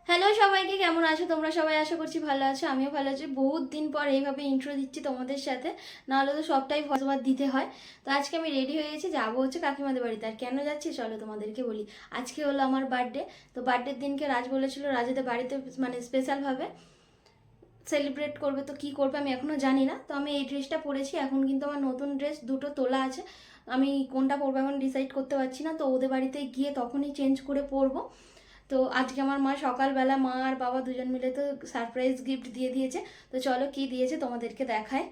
Hello সবাইকে, কেমন আছো তোমরা সবাই? আশা করছি ভালো আছো, আমিও ভালো আছি। বহুত দিন পর এইভাবে ইন্ট্রো দিচ্ছি তোমাদের সাথে, নাহলে তো সবটাই ভয়েস ওভার দিতে হয়। তো আজকে আমি রেডি হয়ে গেছি, যাবো হচ্ছে কাকিমাদের বাড়িতে। আর কেন যাচ্ছি চলো তোমাদেরকে বলি। আজকে হলো আমার বার্থডে। তো বার্থডের দিনকে রাজ বলেছিল রাজেদের বাড়িতে মানে স্পেশালভাবে সেলিব্রেট করবে। তো কি করবে আমি এখনও জানি না। তো আমি এই ড্রেসটা পরেছি, এখন কিন্তু আমার নতুন ড্রেস দুটো তোলা আছে। আমি কোনটা পরবো এখন ডিসাইড করতে পারছি না। তো ওদের বাড়িতে গিয়ে তখনই চেঞ্জ করে পরবো। তো আজকে আমার মা সকালবেলা মা আর বাবা দুজন মিলে তো সারপ্রাইজ গিফট দিয়ে দিয়েছে। তো চলো কি দিয়েছে তোমাদেরকে দেখায়।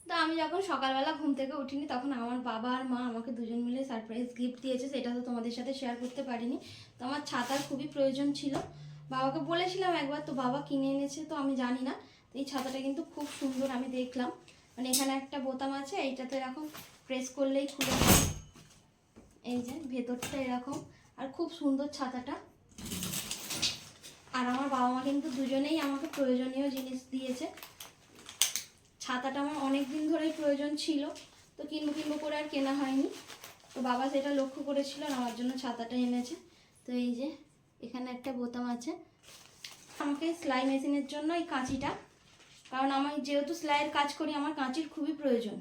তো আমি যখন সকালবেলা ঘুম থেকে উঠিনি তখন আমার বাবা আর মা আমাকে দুজন মিলে সারপ্রাইজ গিফট দিয়েছে, সেটা তো তোমাদের সাথে শেয়ার করতে পারিনি। তো আমার ছাতার খুবই প্রয়োজন ছিল, বাবাকে বলেছিলাম একবার, তো বাবা কিনে এনেছে। তো আমি জানি না। তো এই ছাতাটা কিন্তু খুব সুন্দর, আমি দেখলাম। মানে এখানে একটা বোতাম আছে, এইটাতে এরকম প্রেস করলেই খুলে যায়। এই যে ভেতরটা এরকম, আর খুব সুন্দর ছাতাটা। আর আমার বাবা মা কিন্তু দুজনেই আমাকে প্রয়োজনীয় জিনিস দিয়েছে। ছাতাটা আমার অনেক দিন ধরেই প্রয়োজন ছিল, তো কিনবো করে আর কেনা হয়নি। তো বাবা সেটা লক্ষ্য করেছিল আর আমার জন্য ছাতাটা এনেছে। তো এই যে এখানে একটা বোতাম আছে। আমাকে সেলাই মেশিনের জন্য এই কাঁচিটা, কারণ আমি যেহেতু সেলাইয়ের কাজ করি আমার কাঁচির খুবই প্রয়োজন।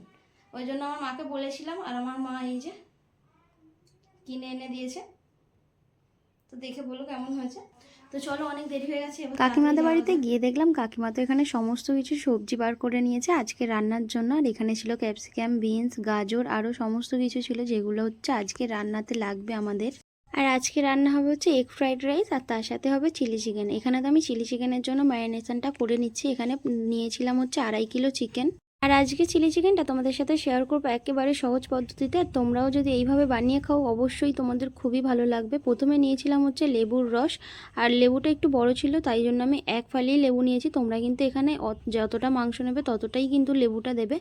ওই জন্য আমার মাকে বলেছিলাম, আর আমার মা এই যে কিনে এনে দিয়েছে। তো দেখে বলো কেমন হয়েছে। তো চলো, অনেক দেরি হয়ে গেছে, কাকিমাদের বাড়িতে গিয়ে দেখলাম কাকিমা তো এখানে সমস্ত কিছু সবজি বার করে নিয়েছে আজকে রান্নার জন্য। আর এখানে ছিল ক্যাপসিকাম, বিনস, গাজর, আরও সমস্ত কিছু ছিল যেগুলো হচ্ছে আজকে রান্নাতে লাগবে আমাদের। আর আজকে রান্না হবে হচ্ছে এগ ফ্রাইড রাইস, আর তার সাথে হবে চিলি চিকেন। এখানে তো আমি চিলি চিকেনের জন্য ম্যারিনেশনটা করে নিচ্ছি। এখানে নিয়েছিলাম হচ্ছে 2.5 কিলো চিকেন। আর আজকে চিলি চিকেনটা তোমাদের সাথে শেয়ার করবো একেবারে সহজ পদ্ধতিতে। আর তোমরাও যদি এইভাবে বানিয়ে খাও অবশ্যই তোমাদের খুবই ভালো লাগবে। প্রথমে নিয়েছিলাম হচ্ছে লেবুর রস, আর লেবুটা একটু বড় ছিল তাই জন্য আমি এক ফালি লেবু নিয়েছি। তোমরা কিন্তু এখানে যতটা মাংস নেবে ততটাই কিন্তু লেবুটা দেবে।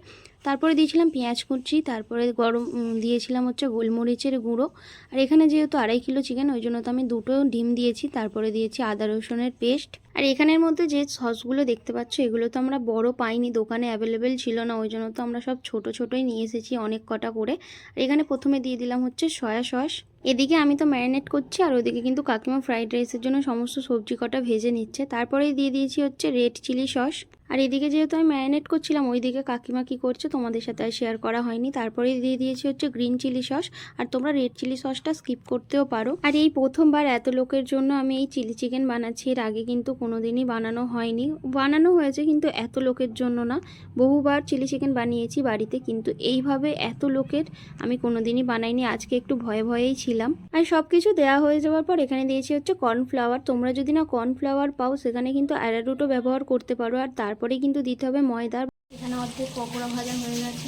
তারপরে দিয়েছিলাম পেঁয়াজ কুচি, তারপরে গরম দিয়েছিলাম হচ্ছে গোলমরিচের গুঁড়ো। আর এখানে যেহেতু 2.5 কিলো চিকেন ওই জন্য তো আমি দুটো ডিম দিয়েছি। তারপরে দিয়েছি আদা রসুনের পেস্ট। আর এখানের মধ্যে যে সসগুলো দেখতে পাচ্ছ এগুলো তো আমরা বড় পাইনি, দোকানে অ্যাভেলেবেল ছিল না, ওই জন্য তো আমরা সব ছোট ছোটই নিয়ে এসেছি অনেক কটা করে। আর এখানে প্রথমে দিয়ে দিলাম হচ্ছে সয়া সস। এদিকে আমি তো ম্যারিনেট করছি, আর ওদিকে কিন্তু কাকিমা ফ্রাইড রাইসের জন্য সমস্ত সবজি কটা ভেজে নিচ্ছে। তারপরেই দিয়ে দিয়েছি হচ্ছে রেড চিলি সস। আর এদিকে যেহেতু আমি ম্যারিনেট করছিলাম ওইদিকে কাকিমা কি করছে তোমাদের সাথে আর শেয়ার করা হয়নি। তারপরেই দিয়ে দিয়েছি হচ্ছে গ্রিন চিলি সস। আর তোমরা রেড চিলি সসটা স্কিপ করতেও পারো। আর এই প্রথমবার এত লোকের জন্য আমি এই চিলি চিকেন বানাচ্ছি, এর আগে কিন্তু কোনোদিনই বানানো হয়নি। বানানো হয়েছে কিন্তু এত লোকের জন্য না। বহুবার চিলি চিকেন বানিয়েছি বাড়িতে, কিন্তু এইভাবে এত লোকের আমি কোনোদিনই বানাইনি। আজকে একটু ভয়ে ভয়েই ছিলাম। আর সব কিছু দেওয়া হয়ে যাওয়ার পর এখানে দিয়েছি হচ্ছে কর্নফ্লাওয়ার। তোমরা যদি না কর্নফ্লাওয়ার পাও সেখানে কিন্তু অ্যারারুটও ব্যবহার করতে পারো। আর তারপরেই কিন্তু দিতে হবে ময়দা। এখানে অর্ধেক পকোড়া ভাজা হয়ে গেছে,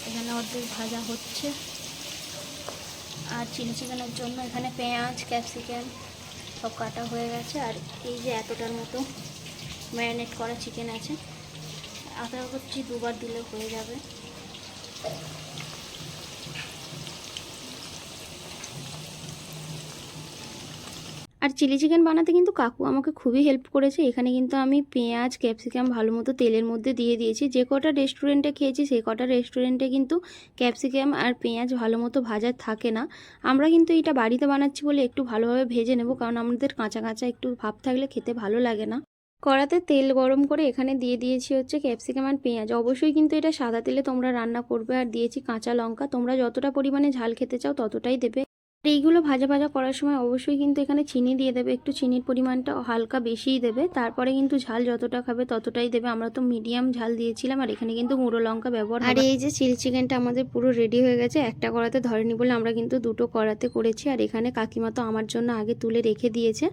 এখানে অর্ধেক ভাজা হচ্ছে। আর চিলি চিকেনের জন্য এখানে পেঁয়াজ ক্যাপসিকাম সব কাটা হয়ে গেছে। আর এই যে এতটার মতো ম্যারিনেট করা চিকেন আছে, আশা করছি দুবার দিলে হয়ে যাবে। আর চিলি চিকেন বানাতে কিন্তু কাকু আমাকে খুবই হেল্প করেছে। এখানে কিন্তু আমি পেঁয়াজ ক্যাপসিকাম ভালো মতো তেলের মধ্যে দিয়ে দিয়েছি। যে কটা রেস্টুরেন্টে খেয়েছি সেই কটা রেস্টুরেন্টে কিন্তু ক্যাপসিকাম আর পেঁয়াজ ভালো মতো ভাজা থাকে না। আমরা কিন্তু এটা বাড়িতে বানাচ্ছি বলে একটু ভালোভাবে ভেজে নেব, কারণ আমাদের কাঁচা কাঁচা একটু ভাব থাকলে খেতে ভালো লাগে না। কড়াতে তেল গরম করে এখানে দিয়ে দিয়েছি হচ্ছে ক্যাপসিকাম আর পেঁয়াজ। অবশ্যই কিন্তু এটা সাদা তেলে তোমরা রান্না করবে। আর দিয়েছি কাঁচা লঙ্কা, তোমরা যতটা পরিমাণে ঝাল খেতে চাও ততটাই দেবে। আর এইগুলো ভাজা ভাজা করার সময় অবশ্যই কিন্তু এখানে চিনি দিয়ে দেবে, একটু চিনির পরিমাণটা হালকা বেশিই দেবে। তারপরে কিন্তু ঝাল যতটা খাবে ততটাই দেবে। আমরা তো মিডিয়াম ঝাল দিয়েছিলাম। আর এখানে কিন্তু গুঁড়ো লঙ্কা ব্যবহার হবে। আর এই যে চিলি চিকেনটা আমাদের পুরো রেডি হয়ে গেছে। একটা কড়াতে ধরেনি বলে আমরা কিন্তু দুটো কড়াতে করেছি। আর এখানে কাকিমা তো আমার জন্য আগে তুলে রেখে দিয়েছে,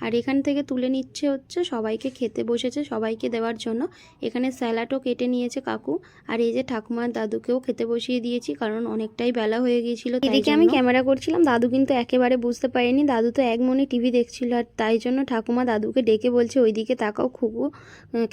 আর এখান থেকে তুলে নিচ্ছে হচ্ছে সবাইকে খেতে বসেছে সবাইকে দেওয়ার জন্য। এখানে স্যালাডও কেটে নিয়েছে কাকু। আর এই যে ঠাকুমার দাদুকেও খেতে বসিয়ে দিয়েছি, কারণ অনেকটাই বেলা হয়ে গিয়েছিল। এদিকে আমি ক্যামেরা করছিলাম, দাদু কিন্তু একেবারে বুঝতে পারেনি। দাদু তো এক মনে টিভি দেখছিল, আর তাই জন্য ঠাকুমা দাদুকে ডেকে বলছে ওইদিকে তাকাও, খুবু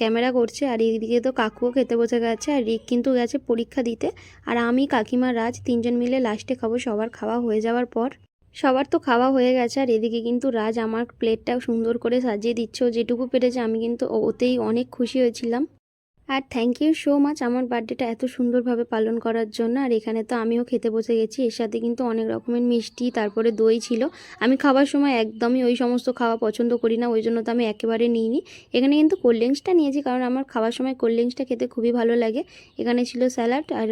ক্যামেরা করছে। আর এইদিকে তো কাকুও খেতে বসে গেছে, আর রিক কিন্তু গেছে পরীক্ষা দিতে। আর আমি কাকিমা রাজ তিনজন মিলে লাস্টে খাবো, সবার খাওয়া হয়ে যাওয়ার পর। সবার তো খাওয়া হয়ে গেছে। আর এদিকে কিন্তু রাজ আমার প্লেটটাও সুন্দর করে সাজিয়ে দিচ্ছে, যেটুকু পেরেছে। আমি কিন্তু ওতেই অনেক খুশি হয়েছিলাম। আর থ্যাংক ইউ সো মাচ আমার বার্থডেটা এত সুন্দরভাবে পালন করার জন্য। আর এখানে তো আমিও খেতে বসে গেছি, এর সাথে কিন্তু অনেক রকমের মিষ্টি তারপরে দই ছিল। আমি খাবার সময় একদমই ওই সমস্ত খাওয়া পছন্দ করি না, ওই জন্য তো আমি একেবারে নিইনি। এখানে কিন্তু কোল্ড ড্রিঙ্কসটা নিয়েছি, কারণ আমার খাবার সময় কোল্ড ড্রিঙ্কসটা খেতে খুবই ভালো লাগে। এখানে ছিল স্যালাড আর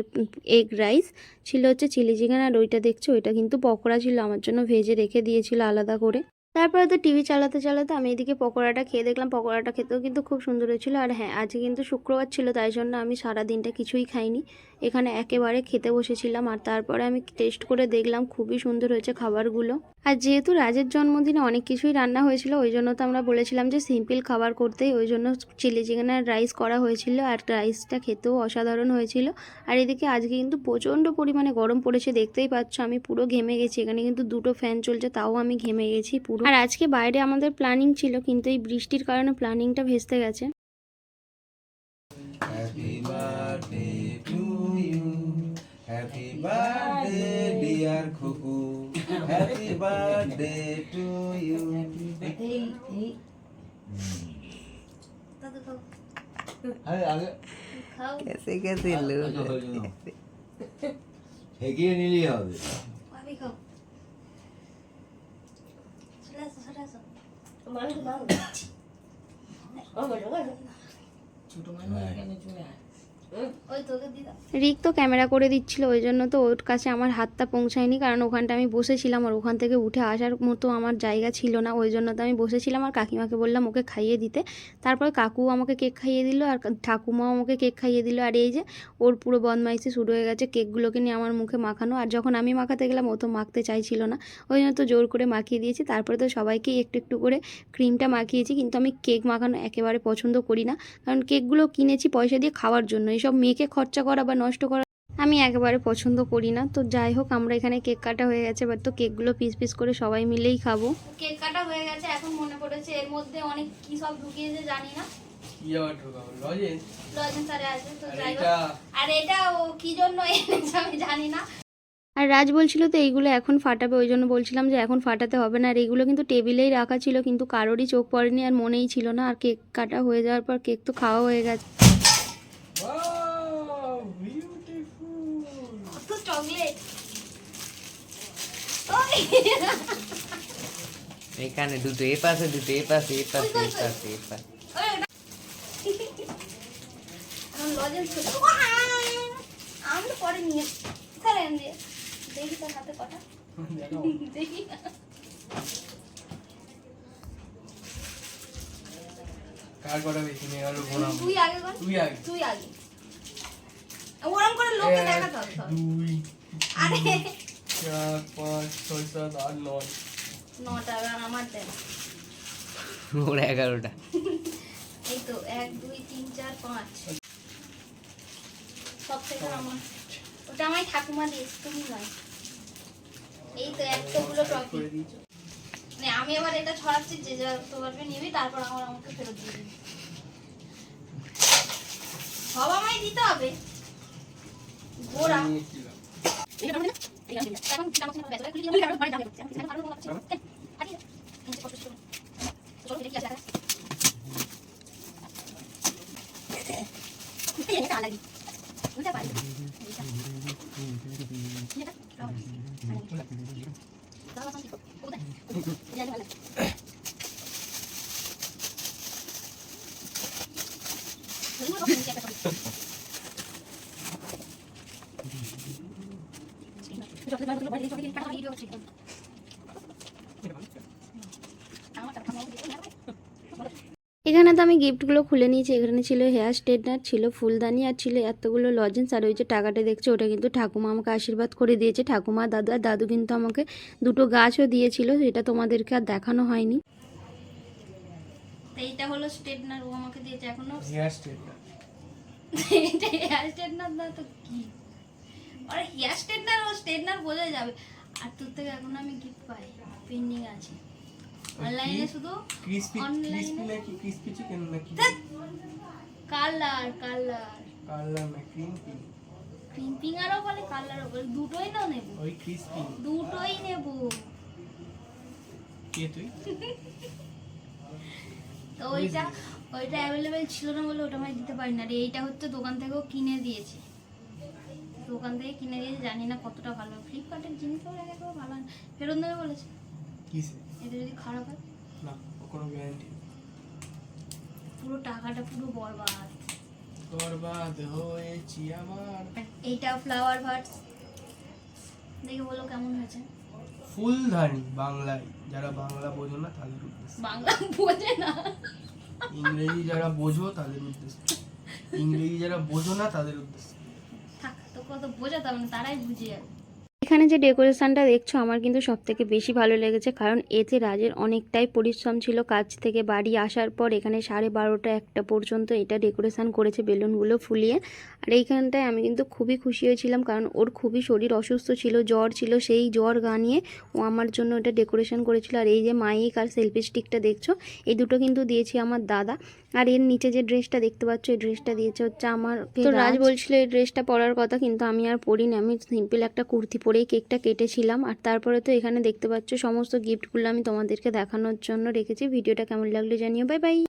এগ রাইস, ছিল হচ্ছে চিলি চিকেন, আর ওইটা দেখছো ওইটা কিন্তু পকোড়া ছিল, আমার জন্য ভেজে রেখে দিয়েছিল আলাদা করে। তারপরে তো টিভি চালাতে চালাতে আমি এদিকে পকোড়াটা খেয়ে দেখলাম, পকোড়াটা খেতেও কিন্তু খুব সুন্দর হয়েছিল। আর হ্যাঁ, আজকে কিন্তু শুক্রবার ছিল, তাই জন্য আমি সারা দিনটা কিছুই খাইনি, এখানে একেবারে খেতে বসেছিলাম। আর তারপরে আমি টেস্ট করে দেখলাম খুবই সুন্দর হয়েছে খাবারগুলো। আর যেহেতু রাজের জন্মদিনে অনেক কিছুই রান্না হয়েছিল, ওই জন্য তো আমরা বলেছিলাম যে সিম্পল খাবার করতেই, ওই জন্য চিলি চিকেন আর রাইস করা হয়েছিল। আর রাইসটা খেতেও অসাধারণ হয়েছিল। আর এদিকে আজকে কিন্তু প্রচণ্ড পরিমাণে গরম পড়েছে, দেখতেই পাচ্ছ আমি পুরো ঘেমে গেছি। এখানে কিন্তু দুটো ফ্যান চলছে, তাও আমি ঘেমে গেছি পুরো। আর আজকে বাইরে আমাদের প্ল্যানিং ছিল, কিন্তু এই বৃষ্টির কারণে প্ল্যানিংটা ভেস্তে গেছে। Happy birthday to you. Happy birthday, dear Kuku. Happy birthday to you. আগে कैसे कैसे लोग হেগিয়ে নিলেই হবে। রিক তো ক্যামেরা করে দিচ্ছিল, ওই জন্য তো ওর কাছে আমার হাতটা পৌঁছায়নি, কারণ ওখানটা আমি বসেছিলাম আর ওখান থেকে উঠে আসার মতো আমার জায়গা ছিল না, ওই জন্য তো আমি বসেছিলাম। আর কাকিমাকে বললাম ওকে খাইয়ে দিতে, তারপরে কাকু আমাকে কেক খাইয়ে দিল আর ঠাকুমাও আমাকে কেক খাইয়ে দিল। আর এই যে ওর পুরো বদমাইশি শুরু হয়ে গেছে কেকগুলোকে নিয়ে আমার মুখে মাখানো। আর যখন আমি মাখাতে গেলাম ও তো মাখতে চাইছিল না, ওই জন্য তো জোর করে মাখিয়ে দিয়েছি। তারপরে তো সবাইকেই একটু একটু করে ক্রিমটা মাখিয়েছি, কিন্তু আমি কেক মাখানো একেবারে পছন্দ করি না, কারণ কেকগুলো কিনেছি পয়সা দিয়ে খাওয়ার জন্য, এইসব মেয়েকে খরচা করা বা নষ্ট করা আমি একেবারে পছন্দ করি না। তো যাই হোক, আমরা এখানে কেক কাটা হয়ে গেছে, এবার তো কেকগুলো পিস পিস করে সবাই মিলেই খাবো। কেক কাটা হয়ে গেছে, এখন মনে পড়েছে এর মধ্যে অনেক কি সব ঢুকিয়েছে জানি না, লজেন্স আরে আছে তো যাই হোক। আর এটা ও কি জন্য এনেছে আমি জানি না। আর রাজ বলছিল তো এইগুলো এখন ফাটাবে, ওই জন্য বলছিলাম যে এখন ফাটাতে হবে না। আর এইগুলো কিন্তু টেবিলেই রাখা ছিল, কিন্তু কারোরই চোখ পড়েনি আর মনেই ছিল না। আর কেক কাটা হয়ে যাওয়ার পর কেক তো খাওয়া হয়ে গেছে। কত চকলেট! এখানে দুটো এ পাশে দুটো এ পাশে এ পাশে এ পাশে এ পাশে এখন লজেন্স আমি তো পরে নিয়ে স্যার এনে দেখি তোর হাতে কটা দেখি কার করা বেশি নেই আর গোনা তুই আগে কর, তুই আগে তুই আগে ওরম করে লোককে দেখাতে হবে সব। 2 আরে 4 5 6 7 8 9 নটা আর আমার দেন ওর 11টা এই তো 1 2 3 4 5 সব থেকে আমার ওটা আমার ঠাকুমা দিয়েছে, তুমি নয়। এই তো এতগুলো ট্রফি, মানে আমি এবার এটা ছড়াচ্ছি, যে যা তো পারবে নিবি, তারপর আমাকে ফেরত দিয়ে দিবি। সব আমায় দিতে হবে গোরা। এখানে তো আমি গিফটগুলো খুলে নিয়েছি। এখানে ছিল হেয়ার স্ট্রেটনার, ছিল ফুলদানি, আর ছিল এতগুলো লজেন্স। আর ওই যে টাকাটা দেখছো ওটা কিন্তু ঠাকুমা আমাকে আশীর্বাদ করে দিয়েছে। ঠাকুমা, দাদু, আর দাদু কিন্তু আমাকে দুটো গাছও দিয়েছিল, সেটা তোমাদেরকে আর দেখানো হয়নি। এইটা হলো স্ট্রেটনার, ও আমাকে দিয়েছে। এখনো হেয়ার স্ট্রেটনার এটা হেয়ার স্ট্রেটনার না তো কি, আরে হেয়ার স্ট্রেটনার ও স্ট্রেটনার বোঝা যাবে। আর তোর থেকে এখন আমি গিফট পাই, পেন্ডিং আছে অনলাইনে, শুধু ক্রিসপি অনলাইনে নাকি ক্রিসপি চিকেন নাকি কালার কালার কালার না ক্রিমপি ক্রিম্পিং আরও বলে কালারও বলে, দুটোই না নেব, ওই ক্রিসপি দুটোই নেব। কে তুই তো ওইটা অ্যাভেলেবেল ছিল না বলে ওটা আমি দিতে পারি না। আর এইটা হচ্ছে দোকান থেকেও কিনে দিয়েছে, জানি না কতটা ভালো। ফ্লিপকার্টের জিনিসগুলো এক একবার ভালো হয় না। ফেরত দেবে বলেছে। কিসে? এটা যদি খারাপ হয় না, ও কোনো গ্যারান্টি পুরো টাকাটা পুরো বরবাদ। বরবাদ হয়েছি আমার। এইটা ফ্লাওয়ার ভার্স, দেখে বলো কেমন হয়েছে। ফুলদানি বাংলায়, যারা বাংলা বোঝো না তাদের উদ্দেশ্যে, বাংলা বোঝে না, ইংরেজি যারা বোঝো তাদের উদ্দেশ্যে, ইংরেজি যারা বোঝো না তাদের উদ্দেশ্যে। থাক তো কত বোঝাতে হবে না, তারাই বুঝে যাবে। এখানে যে ডেকোরেশনটা দেখছো আমার কিন্তু সব থেকে বেশি ভালো লেগেছে, কারণ এতে রাজের অনেকটাই পরিশ্রম ছিল। কাজ থেকে বাড়ি আসার পর এখানে 12:30 1টা পর্যন্ত এটা ডেকোরেশন করেছে বেলুনগুলো ফুলিয়ে। আর এইখানটায় আমি কিন্তু খুবই খুশি হয়েছিলাম, কারণ ওর খুবই শরীর অসুস্থ ছিল, জ্বর ছিল, সেই জ্বর গানিয়ে ও আমার জন্য এটা ডেকোরেশন করেছিল। আর এই যে মাইক আর সেলফি স্টিকটা দেখছো, এই দুটো কিন্তু দিয়েছি আমার দাদা। আর এর নিচে যে ড্রেসটা দেখতে পাচ্ছ, এই ড্রেসটা দিয়েছে হচ্ছে আমার। তো রাজ বলছিল এই ড্রেসটা পরার কথা, কিন্তু আমি আর পরিনি, আমি সিম্পল একটা কুর্তি পরেই কেকটা কেটেছিলাম। আর তারপরে তো এখানে দেখতে পাচ্ছ সমস্ত গিফটগুলো আমি তোমাদেরকে দেখানোর জন্য রেখেছি। ভিডিওটা কেমন লাগলো জানিও। Bye bye.